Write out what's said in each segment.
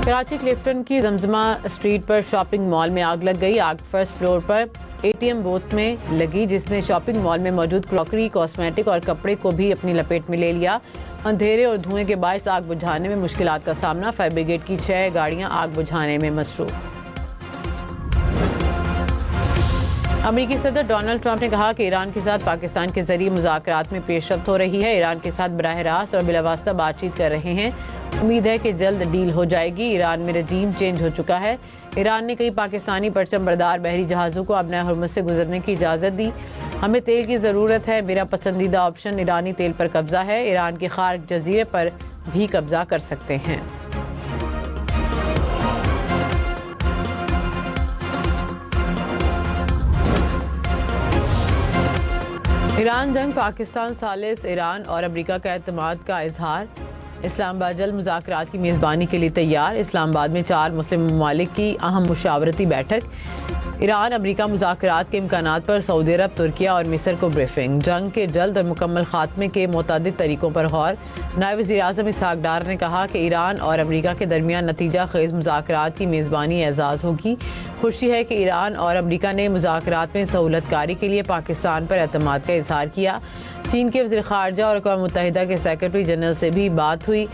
कराची क्लिफ्टन की जमजमा स्ट्रीट पर shopping mall में आग लग गई। आग फर्स्ट फ्लोर पर एटीएम बूथ में लगी, जिसने शॉपिंग मॉल में मौजूद क्रॉकरी, कॉस्मेटिक और कपड़े को भी अपनी लपेट में ले लिया। अंधेरे और धुएं के बायस आग बुझाने में मुश्किलात का सामना। फायर ब्रिगेड की 6 गाड़ियां आग बुझाने में मसरूफ। अमेरिकी सदर डोनाल्ड ट्रंप ने कहा कि ईरान के साथ पाकिस्तान के जरिए मुज़ाकरात में पेशरफ्त हो रही है। ईरान के साथ बराह रास्त और बिलावास्ता बातचीत कर रहे हैं। उम्मीद है कि जल्द डील हो जाएगी। ईरान में रजीम चेंज हो चुका है। ईरान ने कई पाकिस्तानी परचम बरदार बहरी जहाज़ों को अपने हुर्मुज़ से गुजरने की इजाज़त दी। हमें तेल की ज़रूरत है। मेरा पसंदीदा ऑप्शन ईरानी तेल पर कब्ज़ा है। ईरान के खार्क जजीरे पर भी कब्ज़ा कर सकते हैं। ईरान जंग पाकिस्तान सालिस, ईरान और अमेरिका का एतमाद का इजहार। इस्लामाबाद जल्द मुज़ाकरात की मेज़बानी के लिए तैयार। इस्लामाबाद में 4 मुस्लिम ममालिक की अहम मुशावरती बैठक। ईरान अमेरिका मुज़ाकरात के इम्कानात पर सऊदी अरब, तुर्किया और मिस्र को ब्रीफिंग। जंग के जल्द और मुकम्मल खात्मे के मुतअद्दिद तरीकों पर गौर। नायब वज़ीर-ए-आज़म इसहाक डार ने कहा कि ईरान और अमेरिका के दरमियान नतीजा खेज़ मुज़ाकरात की मेज़बानी एजाज़ होगी। खुशी है कि ईरान और अमेरिका ने मुज़ाकरात में सहूलतकारी के लिए पाकिस्तान पर एतमाद का इजहार किया। चीन के वज़ीर ख़ारजा और अक़वाम मुत्तहिदा के सेक्रेटरी जनरल से भी बात हुई।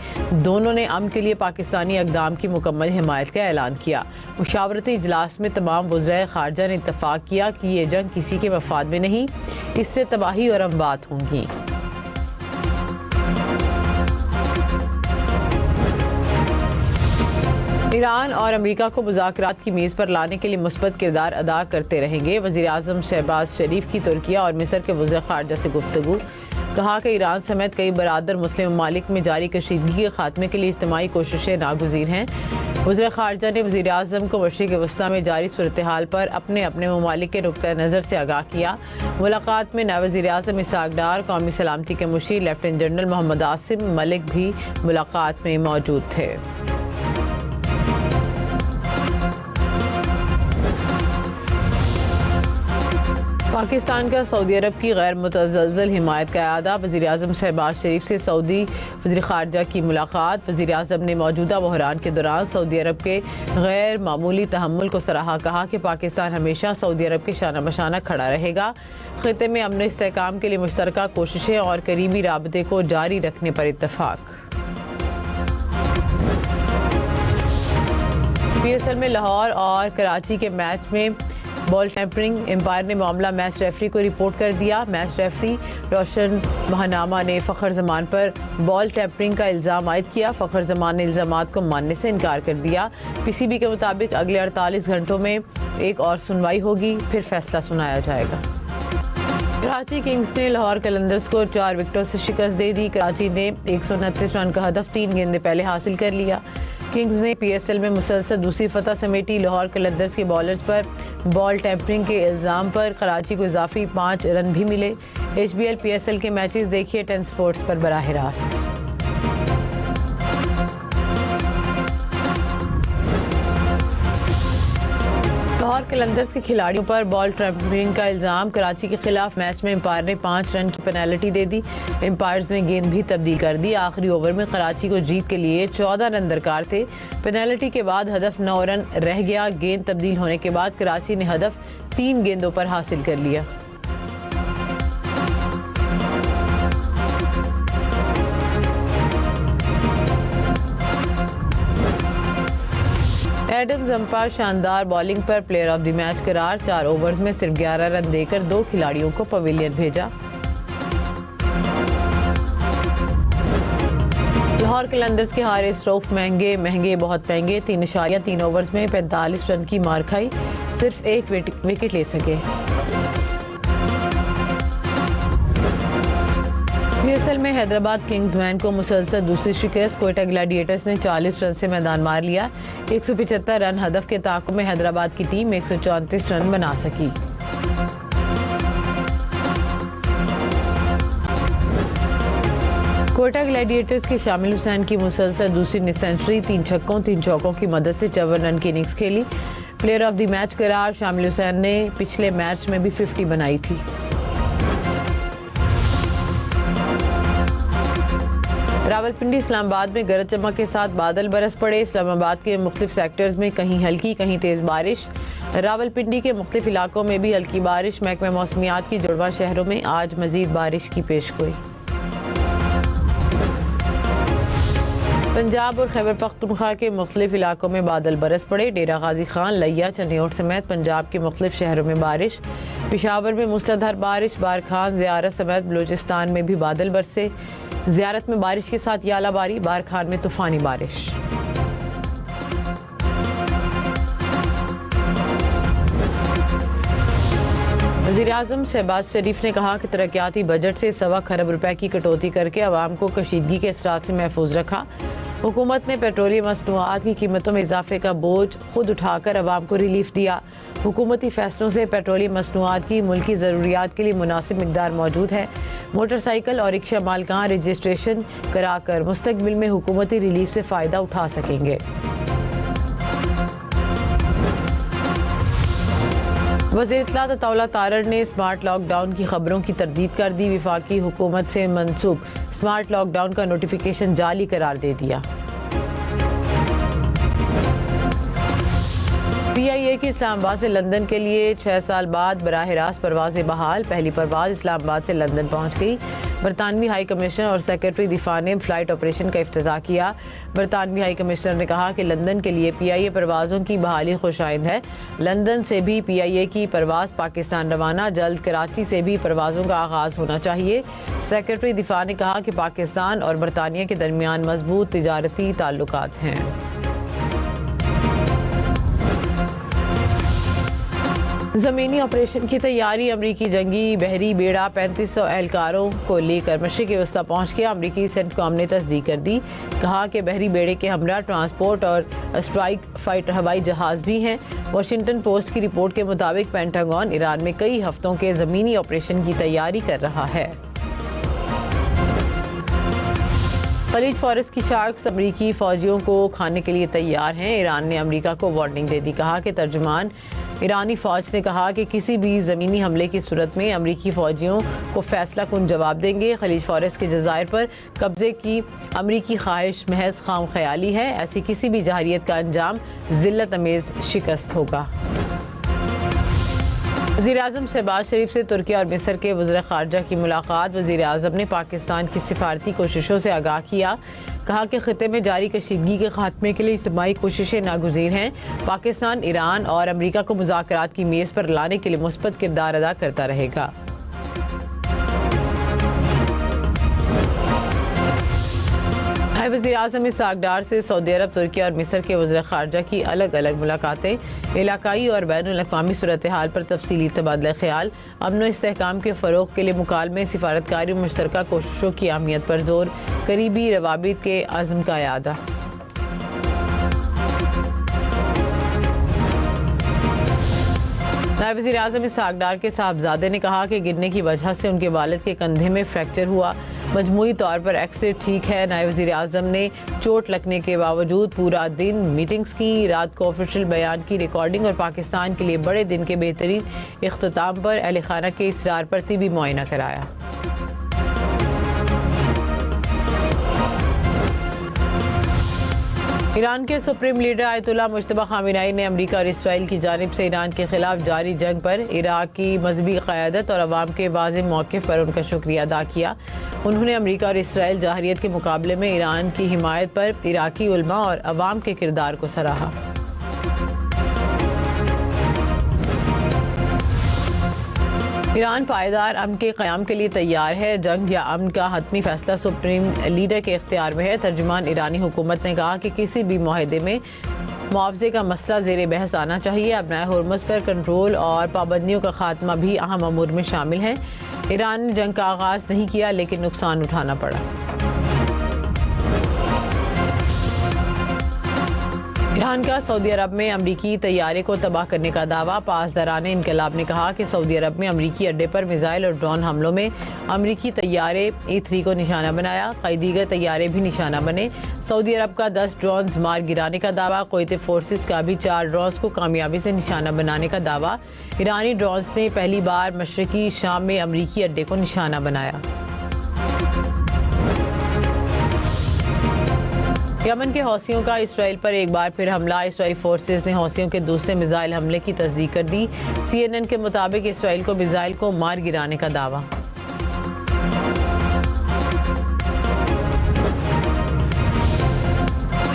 दोनों ने अमन के लिए पाकिस्तानी इक़दाम की मुकम्मल हिमायत का ऐलान किया। मुशावरती इजलास में तमाम वज़राए ख़ारजा ने इत्तफ़ाक़ किया कि ये जंग किसी के मफाद में नहीं, इससे तबाही और अमवात होंगी। ईरान और अमेरिका को मुज़ाकरात की मेज़ पर लाने के लिए मुस्बत किरदार अदा करते रहेंगे। वज़ीर-ए-आज़म शहबाज शरीफ की तुर्किया और मिस्र के वज़ीर ख़ारजा से गुफ्तगू। कहा कि ईरान समेत कई बरादर मुस्लिम ममालिक में जारी कशीदगी के खात्मे के लिए इज्तिमाई कोशिशें नागुज़ीर हैं। वज़ीर ख़ारजा ने वज़ीर-ए-आज़म को मशरिक़ वस्ता में जारी सूरत हाल पर अपने अपने ममालिक के नुक्ता नज़र से आगाह किया। मुलाकात में नायब वज़ीर-ए-आज़म इसहाक डार, कौमी सलामती के मुशीर लेफ्टिनेंट जनरल मोहम्मद आसिम मलिक भी मुलाकात में मौजूद थे। पाकिस्तान का सऊदी अरब की गैर मुतज़लज़ल हिमायत का इरादा। वज़ीर-ए-आज़म शहबाज शरीफ से सऊदी वज़ीर ख़ारजा की मुलाकात। वज़ीर-ए-आज़म ने मौजूदा बहरान के दौरान सऊदी अरब के गैर मामूली तहम्मुल को सराहा। कहा कि पाकिस्तान हमेशा सऊदी अरब के शाना बशाना खड़ा रहेगा। ख़ित्ते में अमन इस्तेहकाम के लिए मुश्तरका कोशिशें और करीबी राबते को जारी रखने पर इत्तफ़ाक़। PSL में लाहौर और कराची के मैच में बॉल टैंपरिंग। एम्पायर ने मामला मैच रेफरी को रिपोर्ट कर दिया। मैच रेफरी रोशन महानामा ने फ़खर जमान पर बॉल टैंपरिंग का इल्ज़ाम आयद किया। फ़खर जमान ने इल्ज़ामात को मानने से इनकार कर दिया। PCB के मुताबिक अगले 48 घंटों में एक और सुनवाई होगी, फिर फैसला सुनाया जाएगा। कराची किंग्स ने लाहौर कलंदर्स को 4 विकेटों से शिकस्त दे दी। कराची ने 129 रन का हदफ 3 गेंदें पहले हासिल कर लिया। किंग्स ने PSL में मुसलसल दूसरी फतह समेटी। लाहौर कलंदर्स के बॉलर्स पर बॉल टैंपरिंग के इल्ज़ाम पर कराची को इजाफी 5 रन भी मिले। HBL PSL के मैचेस देखिए 10 स्पोर्ट्स पर बराह रास्त। लाहौर कलंदर्स के खिलाड़ियों पर बॉल टैंपरिंग का इल्ज़ाम। कराची के खिलाफ मैच में एम्पायर ने 5 रन की पेनल्टी दे दी। एम्पायर्स ने गेंद भी तब्दील कर दी। आखिरी ओवर में कराची को जीत के लिए 14 रन दरकार थे। पेनल्टी के बाद हदफ 9 रन रह गया। गेंद तब्दील होने के बाद कराची ने हदफ 3 गेंदों पर हासिल कर लिया। एडम जम्पा शानदार बॉलिंग पर प्लेयर ऑफ द मैच करार। 4 ओवर्स में सिर्फ 11 रन देकर 2 खिलाड़ियों को पवेलियन भेजा। लाहौर कलंदर्स के हारे स्ट्रोक महंगे बहुत महंगे। 3.3 ओवर्स में 45 रन की मार खाई, सिर्फ 1 विकेट ले सके। PSL में हैदराबाद किंग्समैन को मुसलसल दूसरी शिकस्त। कोयटा ग्लैडिएटर्स ने 40 रन से मैदान मार लिया। 175 रन हदफ के ताक़ुब में हैदराबाद की टीम 134 रन बना सकी। कोयटा ग्लैडिएटर्स के शामिल हुसैन की मुसलसल दूसरी सेंचुरी। 3 छक्कों 3 चौकों की मदद से 54 रन की इनिंग्स खेली। प्लेयर ऑफ द मैच करार। शामिल हुसैन ने पिछले मैच में भी 50 बनाई थी। रावलपिंडी इस्लामाबाद में गरज चमक के साथ बादल बरस पड़े। इस्लामाबाद के मुख्तलिफ सेक्टर्स में कहीं हल्की कहीं तेज़ बारिश। रावलपिंडी के मुख्तलिफ इलाकों में भी हल्की बारिश। महकमा मौसमियात की जुड़वा शहरों में आज मजीद बारिश की पेशगोई। पंजाब और खैबर पख्तूनख्वा के मुख्तलिफ इलाकों में बादल बरस पड़े। डेरा गाजी खान, लिया, चंदियोट समेत पंजाब के मुख्तलिफ शहरों में बारिश। पेशावर में मूसलाधार बारिश। बारखान, ज़ियारत समेत बलूचिस्तान में भी बादल बरसे। ज़ियारत में बारिश के साथ यालाबारी, बारखान में तूफ़ानी बारिश। वज़ीर-ए-आज़म शहबाज शरीफ ने कहा कि तरक्याती बजट से 1.25 खरब रुपए की कटौती करके अवाम को कशीदगी के असरात से महफूज रखा। हुकूमत ने पेट्रोलियम मसनूआत की कीमतों में इजाफे का बोझ खुद उठाकर अवाम को रिलीफ दिया। हुकूमती फैसलों से पेट्रोलियम मसनूआत की मुल्की ज़रूरियात के लिए मुनासिब मिकदार मौजूद है। मोटरसाइकिल और रिक्शा मालिकान रजिस्ट्रेशन कराकर मुस्तकबिल में हुकूमती रिलीफ से फ़ायदा उठा सकेंगे। वज़ीर इत्तलात अताउल्लाह तारड़ ने स्मार्ट लॉकडाउन की खबरों की तरदीद कर दी। वफाकी हुकूमत से मंसूब स्मार्ट लॉकडाउन का नोटिफिकेशन जाली करार दे दिया। PIA की इस्लामाबाद से लंदन के लिए 6 साल बाद बराह रास्त परवाज़ें बहाल। पहली परवाज़ इस्लामाबाद से लंदन पहुँच गई। बरतानवी हाई कमिश्नर और सेक्रेटरी दिफा ने फ्लाइट ऑपरेशन का इफ्तिताह किया। बरतानवी हाई कमिश्नर ने कहा कि लंदन के लिए PIA परवाज़ों की बहाली खुशाइंद है। लंदन से भी PIA की परवाज़ पाकिस्तान रवाना। जल्द कराची से भी परवाज़ों का आगाज़ होना चाहिए। सेक्रेटरी दिफा ने कहा कि पाकिस्तान और बरतानिया के दरमियान मजबूत तिजारती ताल्लुकात हैं। ज़मीनी ऑपरेशन की तैयारी। अमरीकी जंगी बहरी बेड़ा 3500 एहलकारों को लेकर मशरिक़ वस्ता पहुँच गया। अमरीकी सेंटकॉम ने तस्दीक कर दी। कहा कि बहरी बेड़े के हमरा ट्रांसपोर्ट और स्ट्राइक फाइटर हवाई जहाज़ भी हैं। वाशिंगटन पोस्ट की रिपोर्ट के मुताबिक पेंटागन ईरान में कई हफ्तों के ज़मीनी ऑपरेशन की तैयारी कर रहा है। खलीज फॉरेस्ट की शार्क्स अमरीकी फौजियों को खाने के लिए तैयार हैं। ईरान ने अमरीका को वार्निंग दे दी। कहा कि तर्जुमान ईरानी फौज ने कहा कि किसी भी ज़मीनी हमले की सूरत में अमरीकी फौजियों को फैसला कुन जवाब देंगे। खलीज फॉरेस्ट के जज़ायर पर कब्जे की अमरीकी ख्वाहिश महज खाम ख्याली है। ऐसी किसी भी जहारियत का अंजाम ज़िल्लत अमेज़ शिकस्त होगा। वज़ीर-ए-आज़म शहबाज शरीफ से तुर्की और मिस्र के वज़ीर ख़ारजा की मुलाकात। वज़ीर-ए-आज़म ने पाकिस्तान की सिफारती कोशिशों से आगाह किया। कहा कि ख़ित्ते में जारी कशीदगी के खात्मे के लिए इज्तिमाई कोशिशें नागुज़ीर हैं। पाकिस्तान ईरान और अमरीका को मुज़ाकरात की मेज़ पर लाने के लिए मुस्बत किरदार अदा करता रहेगा। वज़ीर-ए-आज़म इसहाक़ डार से सऊदी अरब, तुर्की और मिस्र के वज़ीर ख़ारजा की अलग अलग मुलाकातें। इलाकाई और बैनुल अक़वामी सूरत हाल पर तफसीली तबादला ख्याल। अमन व इस्तेहकाम के फ़रोग़ के लिए मुकालमे, सिफारतकारी और मुश्तरका कोशिशों की अहमियत पर जोर। करीबी रवाबित के अज़्म का यादा। नायब वज़ीर-ए-आज़म इसहाक़ डार के साहबजादे ने कहा कि गिरने की वजह से उनके वालिद के कंधे में फ्रैक्चर हुआ। मजमूई तौर पर एक्सरे ठीक है। नायब वज़ीर-ए-आज़म ने चोट लगने के बावजूद पूरा दिन मीटिंग्स की। रात को ऑफिशियल बयान की रिकॉर्डिंग और पाकिस्तान के लिए बड़े दिन के बेहतरीन इख्तिताम पर अहले खाना के इसरार पर तिबी मुआयना कराया। ईरान के supreme leader Ayatollah Mojtaba Khamenei ने अमरीका और इसराइल की जानिब से ईरान के खिलाफ जारी जंग पर इराक की मजहबी क़यादत और अवाम के वाज़ेह मौक़िफ़ पर उनका शुक्रिया अदा किया। उन्होंने अमरीका और इसराइल जाहिरियत के मुकाबले में ईरान की हिमायत पर इराकी उलमा और अवाम के किरदार को सराहा। ईरान पायदार अमन के क़याम के लिए तैयार है। जंग या अमन का हतमी फैसला सुप्रीम लीडर के इख्तियार में है। तर्जुमान ईरानी हुकूमत ने कहा कि किसी भी मुआहदे में मुआवजे का मसला ज़ेर बहस आना चाहिए। अपना हुर्मुज़ पर कंट्रोल और पाबंदियों का खात्मा भी अहम अमूर में शामिल है। ईरान ने जंग का आगाज़ नहीं किया लेकिन नुकसान उठाना पड़ा। ईरान का सऊदी अरब में अमरीकी तैयारे को तबाह करने का दावा। पासदारान इनकलाब ने कहा कि सऊदी अरब में अमरीकी अड्डे पर मिसाइल और ड्रोन हमलों में अमरीकी तैयारे E3 को निशाना बनाया। कई दीगर तैयारे भी निशाना बने। सऊदी अरब का 10 ड्रोन्स मार गिराने का दावा। कुवैती फोर्सेस का भी 4 ड्रोन्स को कामयाबी से निशाना बनाने का दावा। ईरानी ड्रोन्स ने पहली बार मशरकी शाम में अमरीकी अड्डे को निशाना बनाया। यमन के हौसियों का इसराइल पर एक बार फिर हमला। इसराइली फोर्सेस ने हौसियों के दूसरे मिसाइल हमले की तस्दीक कर दी। CNN के मुताबिक इसराइल को मिसाइल को मार गिराने का दावा।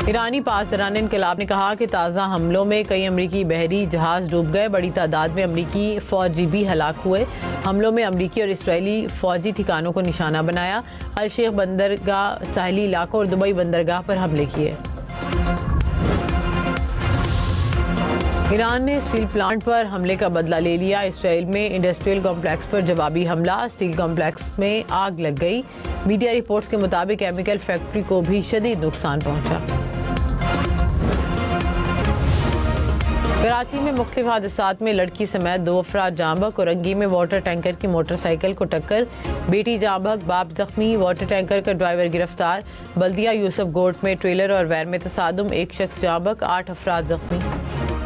ईरानी पासदारान इनकलाब ने कहा कि ताज़ा हमलों में कई अमरीकी बहरी जहाज डूब गए। बड़ी तादाद में अमरीकी फौजी भी हलाक हुए। हमलों में अमरीकी और इसराइली फौजी ठिकानों को निशाना बनाया। अल शेख बंदरगाह, साहली इलाकों और दुबई बंदरगाह पर हमले किए। ईरान ने स्टील प्लांट पर हमले का बदला ले लिया। इसराइल में इंडस्ट्रियल कॉम्प्लेक्स पर जवाबी हमला। स्टील कॉम्प्लेक्स में आग लग गई। मीडिया रिपोर्ट्स के मुताबिक केमिकल फैक्ट्री को भी शदीद नुकसान पहुंचा। कराची में मुख्तलिफ हादसात में लड़की समेत 2 अफराद जाँ बहक। औरंगी में वाटर टैंकर की मोटरसाइकिल को टक्कर, बेटी जाँ बहक, बाप जख्मी। वाटर टैंकर का ड्राइवर गिरफ्तार। बल्दिया यूसुफ गोट में ट्रेलर और वैन में तसादुम, एक शख्स जाँ बहक, 8 अफराद जख्मी।